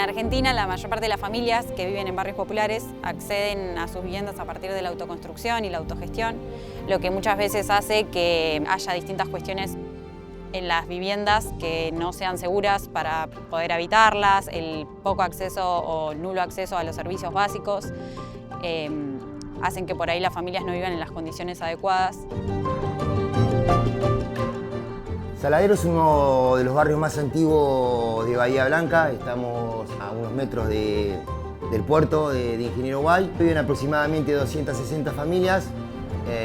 Argentina, la mayor parte de las familias que viven en barrios populares acceden a sus viviendas a partir de la autoconstrucción y la autogestión, lo que muchas veces hace que haya distintas cuestiones en las viviendas que no sean seguras para poder habitarlas, el poco acceso o nulo acceso a los servicios básicos, hacen que por ahí las familias no vivan en las condiciones adecuadas. Saladero es uno de los barrios más antiguos de Bahía Blanca. Estamos a unos metros del puerto de Ingeniero Guay. Viven aproximadamente 260 familias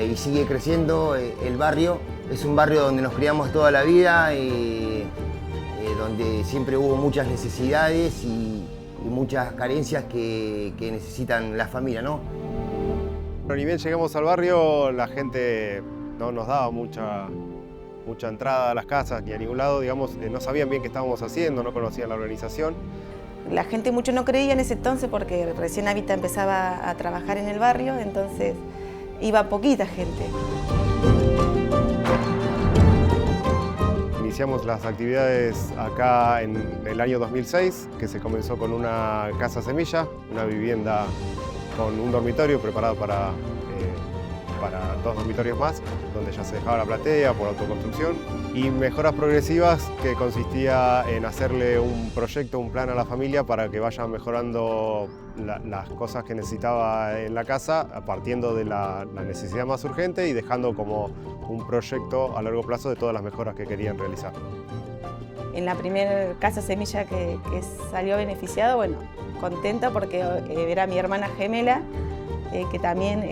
y sigue creciendo el barrio. Es un barrio donde nos criamos toda la vida, donde siempre hubo muchas necesidades y muchas carencias que necesitan las familias, ¿no? Pero ni bien llegamos al barrio, la gente no nos daba mucha entrada a las casas ni a ningún lado, digamos, no sabían bien qué estábamos haciendo, no conocían la organización. La gente mucho no creía en ese entonces porque recién Hábitat empezaba a trabajar en el barrio, entonces iba poquita gente. Iniciamos las actividades acá en el año 2006, que se comenzó con una casa semilla, una vivienda con un dormitorio preparado para 2 dormitorios más, donde ya se dejaba la platea por autoconstrucción, y mejoras progresivas que consistía en hacerle un proyecto, un plan a la familia para que vaya mejorando las cosas que necesitaba en la casa, partiendo de la necesidad más urgente y dejando como un proyecto a largo plazo de todas las mejoras que querían realizar. En la primera casa semilla que salió beneficiado, bueno, contenta porque era mi hermana gemela, que también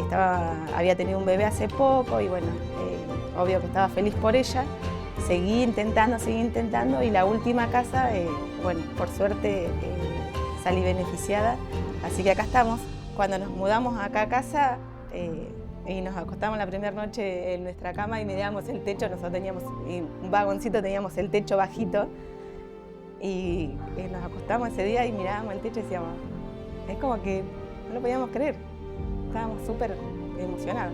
había tenido un bebé hace poco y bueno, obvio que estaba feliz por ella. Seguí intentando y la última casa, bueno, por suerte salí beneficiada, así que acá estamos. Cuando nos mudamos acá a casa y nos acostamos la primera noche en nuestra cama y mirábamos el techo, nosotros teníamos un vagoncito, teníamos el techo bajito y nos acostamos ese día y mirábamos el techo y decíamos, es como que no lo podíamos creer. Estábamos súper emocionados.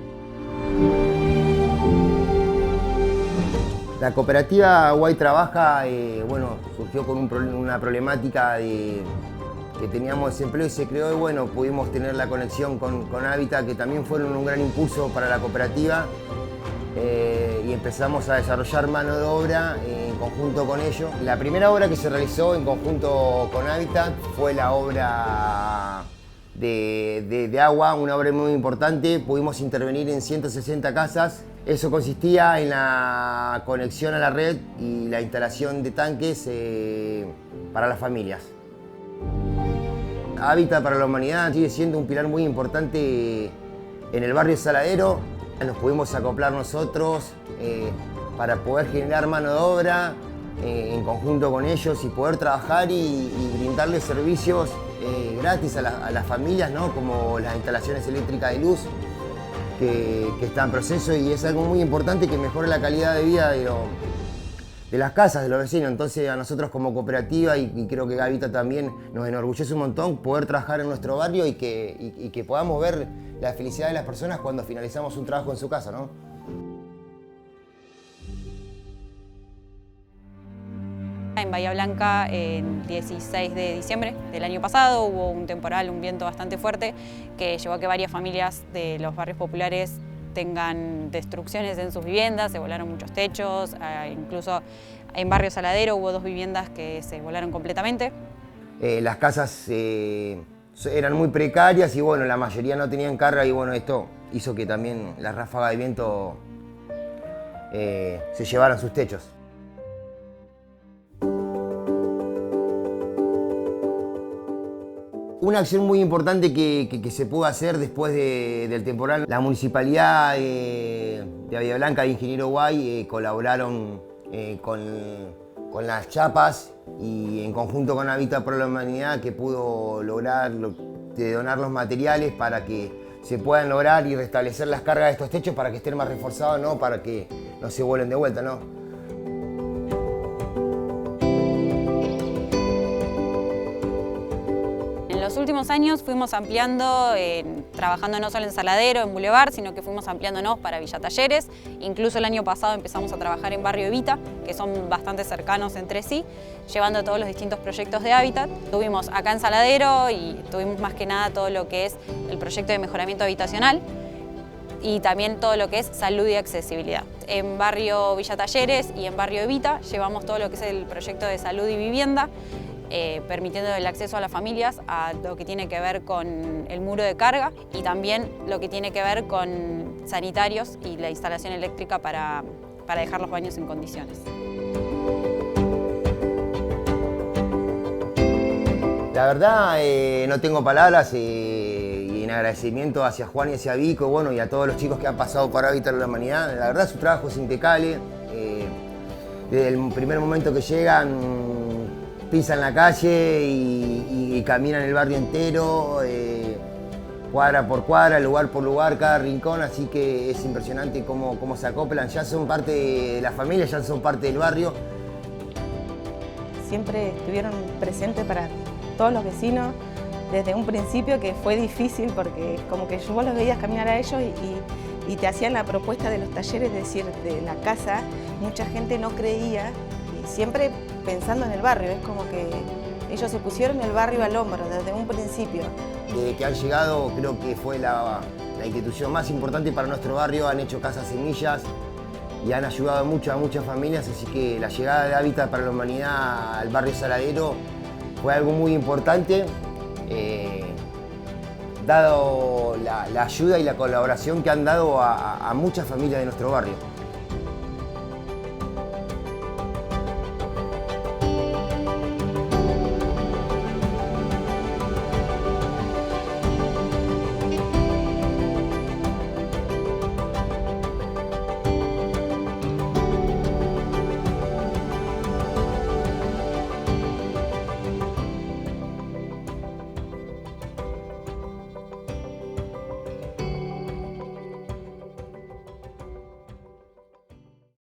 La cooperativa Guay Trabaja, bueno, surgió con una problemática que teníamos desempleo y se creó y bueno, pudimos tener la conexión con Hábitat, que también fueron un gran impulso para la cooperativa y empezamos a desarrollar mano de obra en conjunto con ellos. La primera obra que se realizó en conjunto con Hábitat fue la obra de agua, una obra muy importante. Pudimos intervenir en 160 casas. Eso consistía en la conexión a la red y la instalación de tanques para las familias. Hábitat para la Humanidad sigue siendo un pilar muy importante en el barrio Saladero. Nos pudimos acoplar nosotros para poder generar mano de obra en conjunto con ellos y poder trabajar y brindarles servicios gratis a las familias, ¿no? Como las instalaciones eléctricas de luz que está en proceso y es algo muy importante que mejore la calidad de vida de las casas, de los vecinos. Entonces a nosotros como cooperativa y creo que Hábitat también nos enorgullece un montón poder trabajar en nuestro barrio y que podamos ver la felicidad de las personas cuando finalizamos un trabajo en su casa, ¿no? En Bahía Blanca, el 16 de diciembre del año pasado, hubo un temporal, un viento bastante fuerte que llevó a que varias familias de los barrios populares tengan destrucciones en sus viviendas, se volaron muchos techos, incluso en barrio Saladero hubo 2 viviendas que se volaron completamente. Las casas eran muy precarias y bueno, la mayoría no tenían carga y bueno, esto hizo que también las ráfagas de viento se llevaran sus techos. Una acción muy importante que se pudo hacer después del temporal, la municipalidad de Bahía Blanca y Ingeniero Guay colaboraron con las chapas y en conjunto con Hábitat por la Humanidad que pudo lograr donar los materiales para que se puedan lograr y restablecer las cargas de estos techos para que estén más reforzados, ¿no? Para que no se vuelen de vuelta, ¿no? En los últimos años fuimos ampliando, trabajando no solo en Saladero, en Boulevard, sino que fuimos ampliándonos para Villa Talleres. Incluso el año pasado empezamos a trabajar en Barrio Evita, que son bastante cercanos entre sí, llevando todos los distintos proyectos de hábitat. Tuvimos acá en Saladero y tuvimos más que nada todo lo que es el proyecto de mejoramiento habitacional y también todo lo que es salud y accesibilidad. En Barrio Villa Talleres y en Barrio Evita llevamos todo lo que es el proyecto de salud y vivienda, permitiendo el acceso a las familias a lo que tiene que ver con el muro de carga y también lo que tiene que ver con sanitarios y la instalación eléctrica para dejar los baños en condiciones. La verdad no tengo palabras y en agradecimiento hacia Juan y hacia Vico, bueno, y a todos los chicos que han pasado por Hábitat de la Humanidad. La verdad su trabajo es impecable. Desde el primer momento que llegan pisan la calle y caminan el barrio entero, cuadra por cuadra, lugar por lugar, cada rincón, así que es impresionante cómo se acoplan. Ya son parte de la familia, ya son parte del barrio. Siempre estuvieron presentes para todos los vecinos desde un principio, que fue difícil porque como que vos los veías caminar a ellos y te hacían la propuesta de los talleres, es decir, de la casa. Mucha gente no creía y siempre pensando en el barrio, es como que ellos se pusieron el barrio al hombro desde un principio. Desde que han llegado, creo que fue la institución más importante para nuestro barrio. Han hecho casas semillas y han ayudado mucho a muchas familias, así que la llegada de Hábitat para la Humanidad al barrio Saladero fue algo muy importante, dado la ayuda y la colaboración que han dado a muchas familias de nuestro barrio.